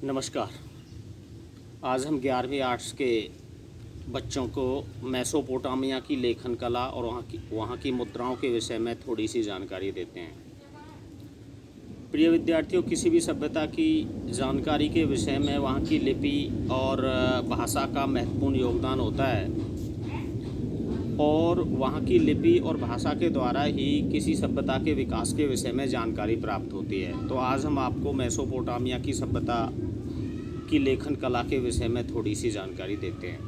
नमस्कार। आज हम 11वीं आर्ट्स के बच्चों को मेसोपोटामिया की लेखन कला और वहाँ की मुद्राओं के विषय में थोड़ी सी जानकारी देते हैं। प्रिय विद्यार्थियों, किसी भी सभ्यता की जानकारी के विषय में वहाँ की लिपि और भाषा का महत्वपूर्ण योगदान होता है और वहाँ की लिपि और भाषा के द्वारा ही किसी सभ्यता के विकास के विषय में जानकारी प्राप्त होती है। तो आज हम आपको मेसोपोटामिया की सभ्यता की लेखन कला के विषय में थोड़ी सी जानकारी देते हैं।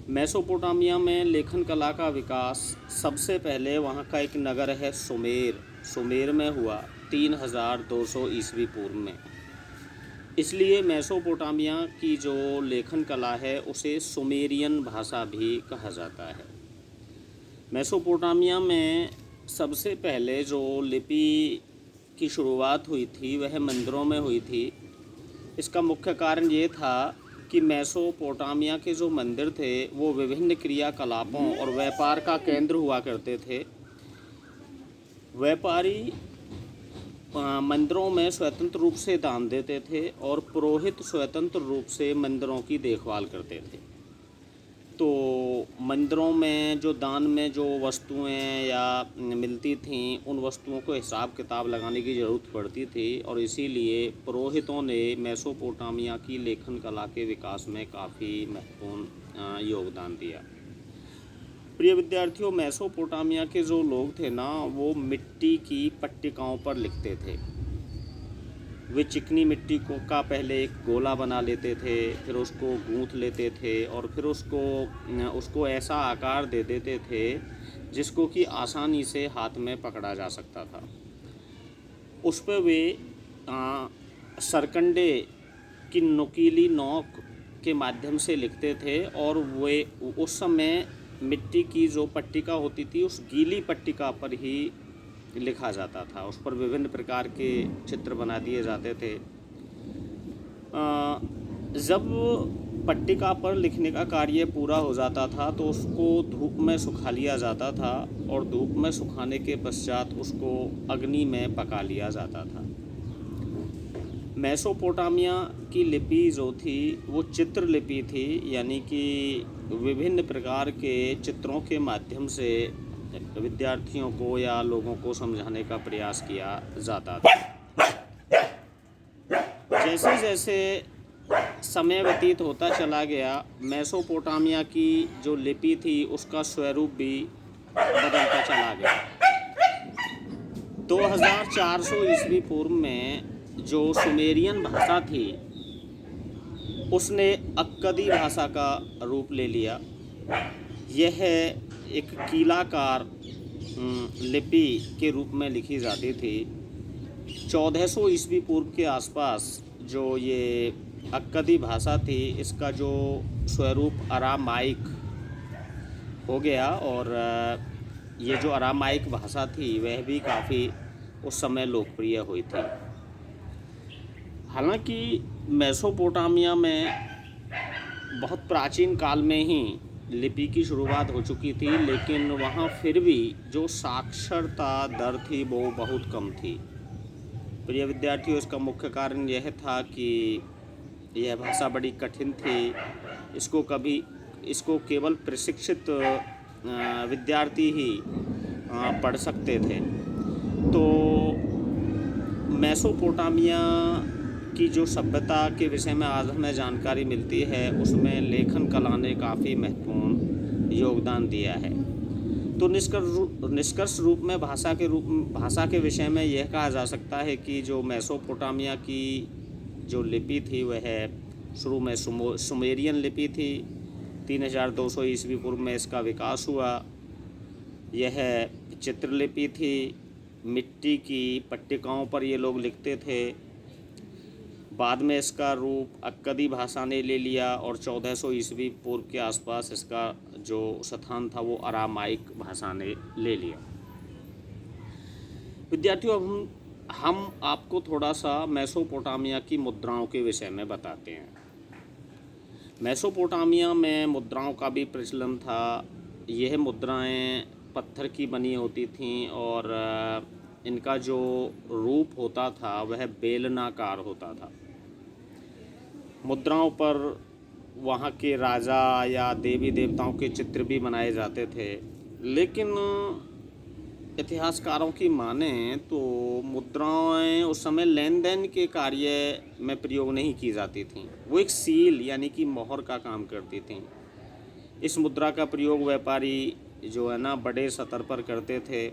मेसोपोटामिया में लेखन कला का विकास सबसे पहले वहाँ का एक नगर है सुमेर में हुआ 3200 ईस्वी पूर्व में। इसलिए मेसोपोटामिया की जो लेखन कला है उसे सुमेरियन भाषा भी कहा जाता है। मेसोपोटामिया में सबसे पहले जो लिपि की शुरुआत हुई थी वह मंदिरों में हुई थी। इसका मुख्य कारण ये था कि मेसोपोटामिया के जो मंदिर थे वो विभिन्न क्रियाकलापों और व्यापार का केंद्र हुआ करते थे। व्यापारी मंदिरों में स्वतंत्र रूप से दान देते थे और पुरोहित स्वतंत्र रूप से मंदिरों की देखभाल करते थे। तो मंदिरों में जो दान में जो वस्तुएं या मिलती थीं उन वस्तुओं को हिसाब किताब लगाने की ज़रूरत पड़ती थी और इसीलिए पुरोहितों ने मेसोपोटामिया की लेखन कला के विकास में काफ़ी महत्वपूर्ण योगदान दिया। प्रिय विद्यार्थियों, मेसोपोटामिया के जो लोग थे ना वो मिट्टी की पट्टिकाओं पर लिखते थे। वे चिकनी मिट्टी का पहले एक गोला बना लेते थे, फिर उसको गूंथ लेते थे और फिर उसको ऐसा आकार दे देते थे जिसको कि आसानी से हाथ में पकड़ा जा सकता था। उस पर वे सरकंडे की नुकीली नोक के माध्यम से लिखते थे और वे उस समय मिट्टी की जो पट्टिका होती थी उस गीली पट्टिका पर ही लिखा जाता था। उस पर विभिन्न प्रकार के चित्र बना दिए जाते थे। जब पट्टिका पर लिखने का कार्य पूरा हो जाता था तो उसको धूप में सुखा लिया जाता था और धूप में सुखाने के पश्चात उसको अग्नि में पका लिया जाता था। मेसोपोटामिया की लिपि जो थी वो चित्र लिपि थी, यानी कि विभिन्न प्रकार के चित्रों के माध्यम से विद्यार्थियों को या लोगों को समझाने का प्रयास किया जाता था। जैसे जैसे समय व्यतीत होता चला गया, मेसोपोटामिया की जो लिपि थी उसका स्वरूप भी बदलता चला गया। 2400 ईस्वी पूर्व में जो सुमेरियन भाषा थी उसने अक्कदी भाषा का रूप ले लिया। यह एक कीलाकार लिपि के रूप में लिखी जाती थी। 1400 ईस्वी पूर्व के आसपास जो ये अक्कदी भाषा थी इसका जो स्वरूप अरामाइक हो गया और ये जो अरामाइक भाषा थी वह भी काफ़ी उस समय लोकप्रिय हुई थी। हालांकि मेसोपोटामिया में बहुत प्राचीन काल में ही लिपि की शुरुआत हो चुकी थी, लेकिन वहाँ फिर भी जो साक्षरता दर थी वो बहुत कम थी। प्रिय विद्यार्थियों, इसका मुख्य कारण यह था कि यह भाषा बड़ी कठिन थी। इसको केवल प्रशिक्षित विद्यार्थी ही पढ़ सकते थे। तो मेसोपोटामिया की जो सभ्यता के विषय में आज हमें जानकारी मिलती है उसमें लेखन कला ने काफ़ी महत्वपूर्ण योगदान दिया है। तो निष्कर्ष रूप में भाषा के विषय में यह कहा जा सकता है कि जो मेसोपोटामिया की जो लिपि थी वह शुरू में सुमेरियन लिपि थी। 3200 ईस्वी पूर्व में इसका विकास हुआ। यह चित्रलिपि थी। मिट्टी की पट्टिकाओं पर ये लोग लिखते थे। बाद में इसका रूप अक्कदी भाषा ने ले लिया और 1400 ईस्वी पूर्व के आसपास इसका जो स्थान था वो अरामाइक भाषा ने ले लिया। विद्यार्थियों, हम आपको थोड़ा सा मेसोपोटामिया की मुद्राओं के विषय में बताते हैं। मेसोपोटामिया में मुद्राओं का भी प्रचलन था। यह मुद्राएं पत्थर की बनी होती थीं और इनका जो रूप होता था वह बेलनाकार होता था। मुद्राओं पर वहाँ के राजा या देवी देवताओं के चित्र भी बनाए जाते थे, लेकिन इतिहासकारों की माने तो मुद्राएं उस समय लेन देन के कार्य में प्रयोग नहीं की जाती थीं। वो एक सील यानी कि मोहर का काम करती थीं। इस मुद्रा का प्रयोग व्यापारी जो है ना बड़े स्तर पर करते थे।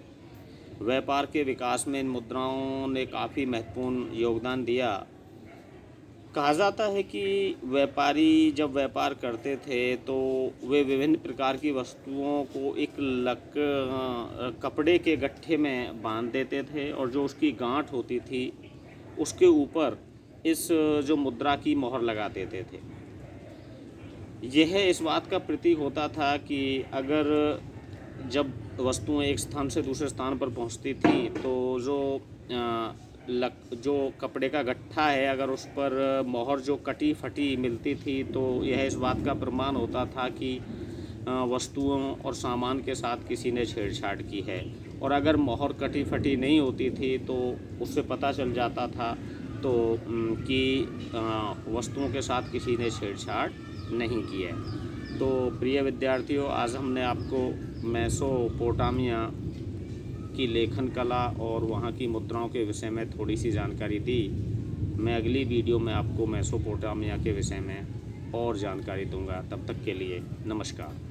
व्यापार के विकास में इन मुद्राओं ने काफ़ी महत्वपूर्ण योगदान दिया। कहा जाता है कि व्यापारी जब व्यापार करते थे तो वे विभिन्न प्रकार की वस्तुओं को एक कपड़े के गट्ठे में बांध देते थे और जो उसकी गांठ होती थी उसके ऊपर इस जो मुद्रा की मोहर लगा देते थे। यह इस बात का प्रतीक होता था कि अगर जब वस्तुएं एक स्थान से दूसरे स्थान पर पहुंचती थी तो जो कपड़े का गट्ठा है अगर उस पर मोहर जो कटी फटी मिलती थी तो यह इस बात का प्रमाण होता था कि वस्तुओं और सामान के साथ किसी ने छेड़छाड़ की है। और अगर मोहर कटी फटी नहीं होती थी तो उससे पता चल जाता था तो कि वस्तुओं के साथ किसी ने छेड़छाड़ नहीं की है। तो प्रिय विद्यार्थियों, आज हमने आपको मेसोपोटामिया की लेखन कला और वहाँ की मुद्राओं के विषय में थोड़ी सी जानकारी दी। मैं अगली वीडियो में आपको मेसोपोटामिया के विषय में और जानकारी दूंगा। तब तक के लिए नमस्कार।